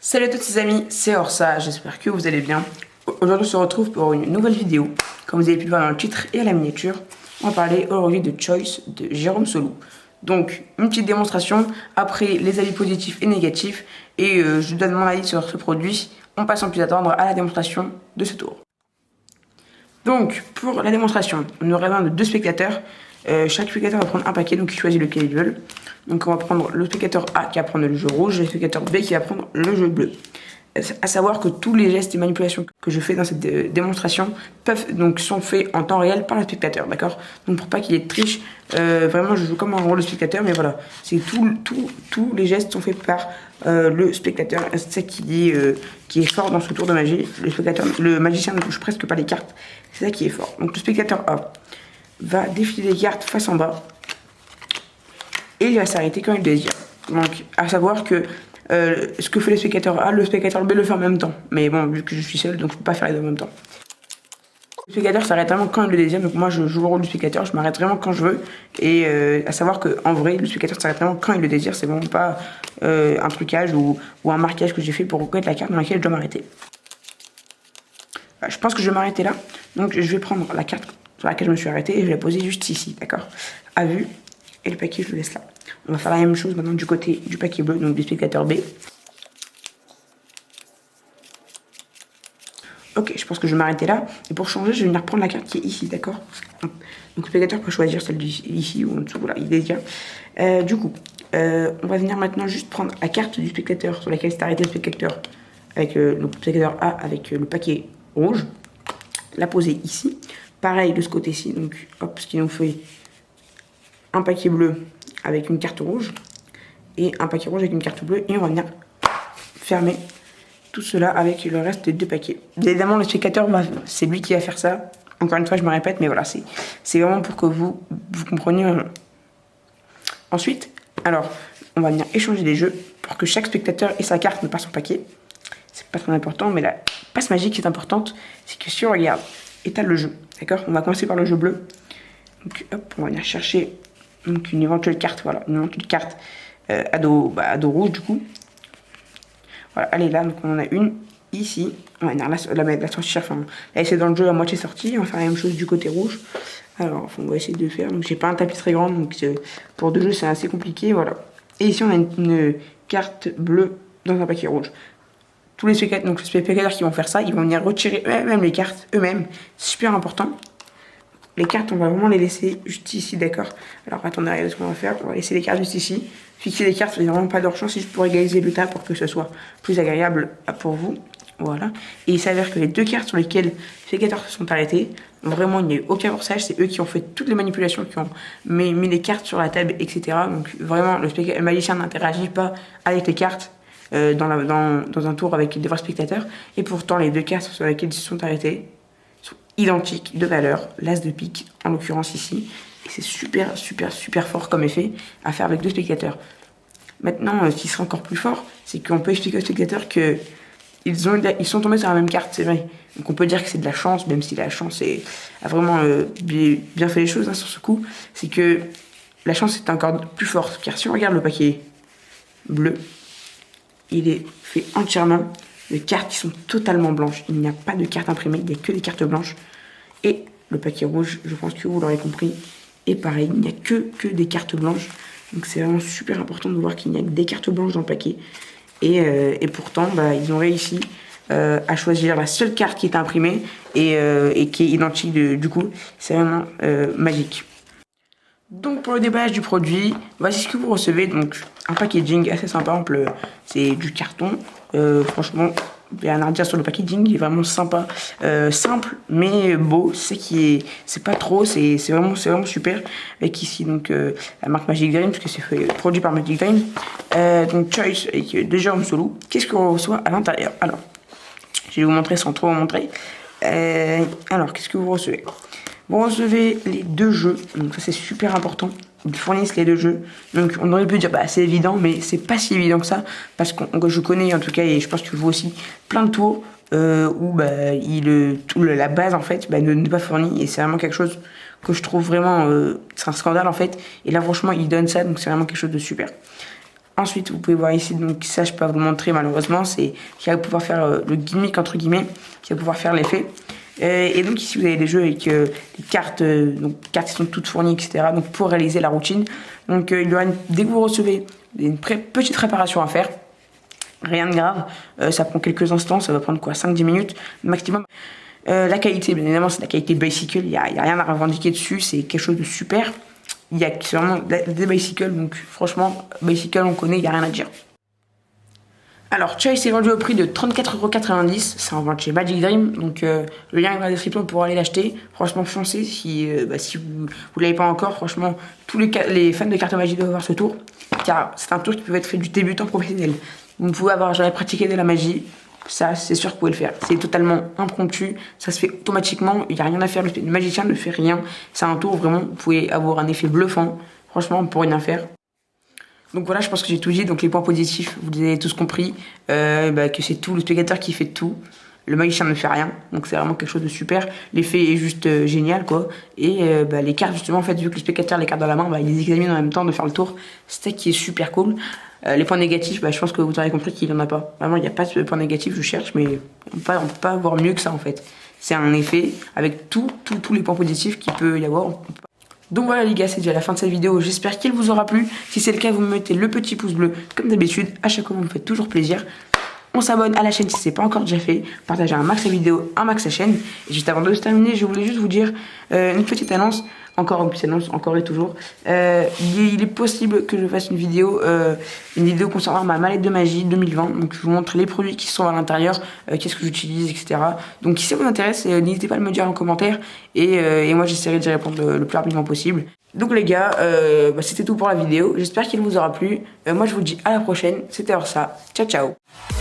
Salut à tous les amis, c'est Orsa, j'espère que vous allez bien. Aujourd'hui on se retrouve pour une nouvelle vidéo. Comme vous avez pu le voir dans le titre et à la miniature, on va parler aujourd'hui de Choice de Jérôme Solou. Donc une petite démonstration, après les avis positifs et négatifs, et je donne mon avis sur ce produit, on passe sans plus attendre à la démonstration de ce tour. Donc pour la démonstration, on aura besoin de 2 spectateurs. Chaque spectateur va prendre un paquet, donc il choisit lequel ils veulent. Donc on va prendre le spectateur A qui va prendre le jeu rouge et le spectateur B qui va prendre le jeu bleu. À savoir que tous les gestes et manipulations que je fais dans cette démonstration sont faits en temps réel par le spectateur, d'accord? Donc pour pas qu'il y ait de triche, vraiment je joue comme un rôle de spectateur, mais voilà, c'est tous les gestes sont faits par le spectateur. C'est ça qui est fort dans ce tour de magie. Le magicien ne touche presque pas les cartes, c'est ça qui est fort. Donc le spectateur A va défiler les cartes face en bas et il va s'arrêter quand il désire. Donc à savoir que ce que fait le spectateur A, le spectateur B le fait en même temps. Mais bon, vu que je suis seul, donc je peux pas faire les deux en même temps. Le spectateur s'arrête vraiment quand il le désire, donc moi je joue le rôle du spectateur, je m'arrête vraiment quand je veux. Et à savoir qu'en vrai, le spectateur s'arrête vraiment quand il le désire, c'est vraiment pas un trucage ou un marquage que j'ai fait pour reconnaître la carte dans laquelle je dois m'arrêter. Je pense que je vais m'arrêter là, donc je vais prendre la carte sur laquelle je me suis arrêté et je vais la poser juste ici, d'accord? À vue, et le paquet je le laisse là. On va faire la même chose maintenant du côté du paquet bleu, donc du spectateur B. Ok, je pense que je vais m'arrêter là. Et pour changer, je vais venir prendre la carte qui est ici, d'accord? Donc le spectateur peut choisir celle ici ou en dessous, voilà, il est déjà. Du coup, on va venir maintenant juste prendre la carte du spectateur sur laquelle s'est arrêté le spectateur, avec le spectateur A avec le paquet rouge, la poser ici. Pareil de ce côté-ci, donc hop, ce qui nous fait un paquet bleu avec une carte rouge et un paquet rouge avec une carte bleue, et on va venir fermer tout cela avec le reste des 2 paquets. Évidemment, le spectateur, c'est lui qui va faire ça. Encore une fois, je me répète, mais voilà, c'est vraiment pour que vous compreniez. Ensuite, alors, on va venir échanger les jeux pour que chaque spectateur ait sa carte, mais pas son paquet. C'est pas très important, mais la passe magique qui est importante, c'est que si on regarde étale le jeu, d'accord? On va commencer par le jeu bleu. Donc, hop, on va venir chercher donc, une éventuelle carte, voilà, une éventuelle carte à dos rouge, du coup. Voilà, elle est là, donc on en a une ici. On va venir la sortir, enfin, elle est dans le jeu à moitié sortie. On va faire la même chose du côté rouge. Alors, on va essayer de faire. Donc, j'ai pas un tapis très grand, donc pour 2 jeux, c'est assez compliqué, voilà. Et ici, on a une carte bleue dans un paquet rouge. Tous les spectateurs qui vont faire ça, ils vont venir retirer eux-mêmes les cartes, eux-mêmes. C'est super important. Les cartes, on va vraiment les laisser juste ici, d'accord? Alors, attendez, regardez ce qu'on va faire. On va laisser les cartes juste ici. Fixer les cartes, il n'y a vraiment pas d'hors-champ, c'est juste pour égaliser le tas, pour que ce soit plus agréable pour vous. Voilà. Et il s'avère que les 2 cartes sur lesquelles les spectateurs se sont arrêtés, vraiment, il n'y a eu aucun forçage. C'est eux qui ont fait toutes les manipulations, qui ont mis les cartes sur la table, etc. Donc, vraiment, le magicien n'interagit pas avec les cartes. Dans un tour avec des vrais spectateurs, et pourtant les 2 cartes sur lesquelles ils se sont arrêtés sont identiques de valeur, l'as de pique en l'occurrence ici, et c'est super fort comme effet à faire avec 2 spectateurs. Maintenant, ce qui sera encore plus fort, c'est qu'on peut expliquer aux spectateurs que ils sont tombés sur la même carte, c'est vrai. Donc on peut dire que c'est de la chance, même si la chance a vraiment bien fait les choses sur ce coup. C'est que la chance est encore plus forte, car si on regarde le paquet bleu, il est fait entièrement de cartes qui sont totalement blanches. Il n'y a pas de cartes imprimées, il n'y a que des cartes blanches. Et le paquet rouge, je pense que vous l'aurez compris, est pareil. Il n'y a que des cartes blanches. Donc c'est vraiment super important de voir qu'il n'y a que des cartes blanches dans le paquet. Et pourtant, ils ont réussi à choisir la seule carte qui est imprimée et qui est identique du coup. C'est vraiment magique. Donc pour le déballage du produit, voici ce que vous recevez. Donc un packaging assez sympa, c'est du carton. Franchement, il y a rien à dire sur le packaging, il est vraiment sympa, simple mais beau. C'est pas trop, c'est vraiment super. Avec ici donc la marque Magic Dream, parce que c'est produit par Magic Dream. Donc Choice avec de Jérôme Solou. Qu'est-ce qu'on reçoit à l'intérieur? Alors, je vais vous montrer sans trop vous montrer. Alors, qu'est-ce que vous recevez? Vous recevez les 2 jeux, donc ça c'est super important. Ils fournissent les 2 jeux. Donc on aurait pu dire c'est évident, mais c'est pas si évident que ça, parce que je connais en tout cas, et je pense que je vois aussi plein de tours où la base en fait n'est pas fournie, et c'est vraiment quelque chose que je trouve vraiment c'est un scandale en fait. Et là franchement ils donnent ça, donc c'est vraiment quelque chose de super. Ensuite, vous pouvez voir ici, donc ça je peux pas vous le montrer malheureusement, c'est qui va pouvoir faire le gimmick entre guillemets, qui va pouvoir faire l'effet. Et donc ici vous avez des jeux avec des cartes, donc cartes qui sont toutes fournies, etc. Donc pour réaliser la routine. Donc il y aura dès que vous recevez une petite réparation à faire. Rien de grave, ça prend quelques instants, ça va prendre quoi, 5-10 minutes maximum. La qualité, bien évidemment, c'est la qualité Bicycle, il y a rien à revendiquer dessus, c'est quelque chose de super. Il y a vraiment des Bicycle, donc franchement, Bicycle on connaît, il n'y a rien à dire. Alors, Chase est vendu au prix de 34,90 €, c'est en vente chez Magic Dream, donc le lien est dans la description pour aller l'acheter. Franchement, foncez si vous ne l'avez pas encore. Franchement, tous les fans de cartes Magic doivent avoir ce tour, car c'est un tour qui peut être fait du débutant professionnel. Vous pouvez avoir jamais pratiqué de la magie, ça c'est sûr que vous pouvez le faire. C'est totalement impromptu, ça se fait automatiquement, il n'y a rien à faire, le magicien ne fait rien. C'est un tour vraiment, vous pouvez avoir un effet bluffant, franchement, pour rien faire. Donc voilà, je pense que j'ai tout dit. Donc les points positifs, vous avez tous compris, que c'est tout le spectateur qui fait tout. Le magicien ne fait rien, donc c'est vraiment quelque chose de super. L'effet est juste génial, quoi. Et les cartes, justement, en fait, vu que le spectateur a les cartes dans la main, il les examine en même temps de faire le tour. C'est ça qui est super cool. Les points négatifs, je pense que vous aurez compris qu'il n'y en a pas. Vraiment, il n'y a pas de points négatifs, je cherche, mais on ne peut pas avoir mieux que ça, en fait. C'est un effet avec tous les points positifs qu'il peut y avoir. Donc voilà les gars, c'est déjà la fin de cette vidéo, j'espère qu'elle vous aura plu. Si c'est le cas, vous me mettez le petit pouce bleu comme d'habitude, à chaque fois vous me faites toujours plaisir. On s'abonne à la chaîne si ce n'est pas encore déjà fait, partagez un max la vidéo, un max la chaîne. Et juste avant de se terminer, je voulais juste vous dire une petite annonce, encore et toujours. Il est possible que je fasse une vidéo concernant ma mallette de magie 2020. Donc je vous montre les produits qui sont à l'intérieur, qu'est-ce que j'utilise, etc. Donc si ça vous intéresse, n'hésitez pas à me le dire en commentaire. Et moi j'essaierai d'y répondre le plus rapidement possible. Donc les gars, c'était tout pour la vidéo. J'espère qu'il vous aura plu. Moi je vous dis à la prochaine. C'était Orsa. Ciao ciao.